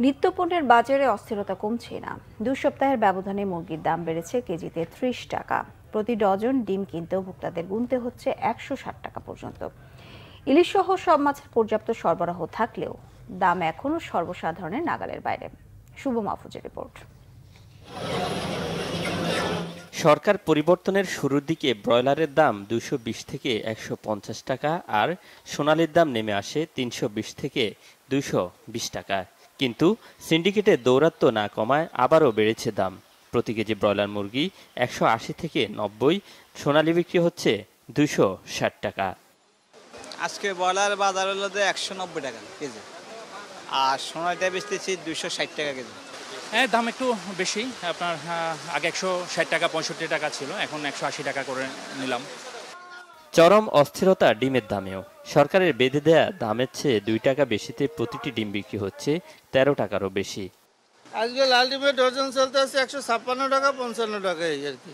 নিত্যপণ্যের বাজারে অস্থিরতা কমছে না। ২ সপ্তাহের ব্যবধানে মুরগির দাম বেড়েছে কেজিতে ৩০ টাকা। প্রতি ডজন ডিম কিনতেও ভোক্তাদের গুনতে হচ্ছে ১৬০ টাকা পর্যন্ত। ইলিশ সহ সব মাছের পর্যাপ্ত সরবরাহ থাকলেও দাম এখনও সর্বসাধারণের নাগালের বাইরে। শুভ মাহফুজের রিপোর্ট। সরকার পরিবর্তনের শুরুর দিকে ব্রয়লারের দাম ২২০ থেকে ১৫০ টাকা আর সোনালির দাম নেমে আসে ৩২০ থেকে ২২০ টাকা। কিন্তু সিন্ডিকেটে দৌরাত্ম্য না কমায় আবারও বেড়েছে দাম। প্রতি কেজি ব্রয়লার মুরগি ১৮০ থেকে ৯০, সোনালি বিক্রি হচ্ছে ২৬০ টাকা। আজকে ব্রয়লার বাজার হলো ১৯০ টাকা কেজি, আর সোনালিটা বেচতেছি ২৬০ টাকা কেজি। হ্যাঁ, দাম একটু বেশি। আপনার আগে ১৬০ টাকা ৬৫ টাকা ছিল, এখন ১৮০ টাকা করে নিলাম। চরম অস্থিরতা ডিমের দামেও। সরকারের বেঁধে দেয়া দামের চেয়ে ২ টাকা বেশিতে প্রতিটি ডিম বিক্রি হচ্ছে ১৩ টাকারও বেশি। আজকে লাল ডিমের ডজন চলতে আছে ১৫৬ টাকা ৫৫ টাকা এই আর কি।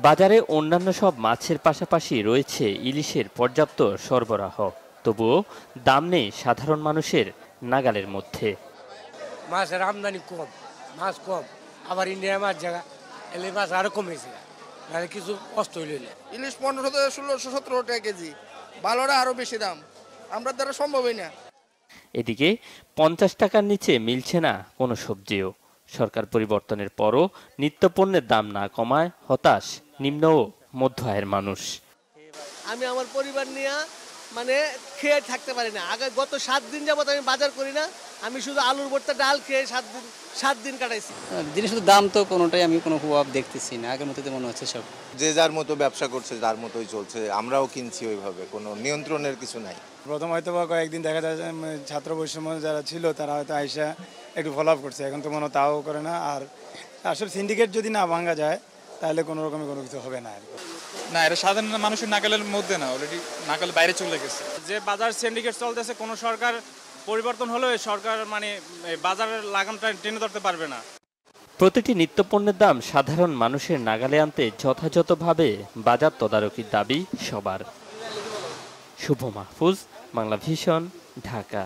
বাজারে অন্যান্য সব মাছের পাশাপাশি রয়েছে ইলিশের পর্যাপ্ত সরবরাহ। তবুও দাম নেই সাধারণ মানুষের নাগালের মধ্যে। মাছের আমদানি কম, মাছ কম, আবার ইন্ডিয়া মাছ জায়গা এলে মাছ আরো কমেছে, মানে কিছু কষ্ট হইলে। ইলিশ ১৫০০ থেকে ১৬০০ ১৭০০ টাকা কেজি, ভালোটা আরো বেশি দাম, আমরা দ্বারা সম্ভবই না। এদিকে ৫০ টাকার নিচে মিলছে না কোনো সবজিও। সরকার পরিবর্তনের পরও নিত্যপণ্যের দাম না কমায় হতাশ নিম্ন ও মধ্য আয়ের মানুষ। আমি আমার পরিবার নিয়ে মানে খেয়ে থাকতে পারি না। আগে গত ৭ দিন যাবত আমি বাজার করি না, আমি শুধু আলুর ভর্তা ডাল খেয়ে ৭ দিন কাটাইছি। জিনিসের দাম তো কোনোটাই আমি কোনো প্রভাব দেখতেছি না, আগের মতো মনে হচ্ছে সব যে যার মতো ব্যবসা করছে, যার মতোই চলছে, আমরাও কিনছি, ওইভাবে কোনো নিয়ন্ত্রণের কিছু নাই। প্রথম হয়তো বা কয়েকদিন দেখা যায় ছাত্র বৈষম্য যারা ছিল তারা হয়তো আইসা একটু ফলো আপ করছে, এখন তো মনে তাও করে না। আর আসলে সিন্ডিকেট যদি না ভাঙা যায় তাহলে কোনো রকমের কোনো কিছু হবে না। না, এটা সাধারণ মানুষের নাগালের মধ্যে না, অলরেডি নাগাল বাইরে চলে গেছে। যে বাজার সিন্ডিকেট চলতেছে, কোনো সরকার পরিবর্তন হলে সরকার মানে বাজারের লাগামটা টেনে ধরতে পারবে না। প্রতিটি নিত্যপণ্যের দাম সাধারণ মানুষের নাগালে আনতে যথাযথভাবে বাজার তদারকির দাবি সবার। শুভ মাহফুজ, বাংলা ভিশন, ঢাকা।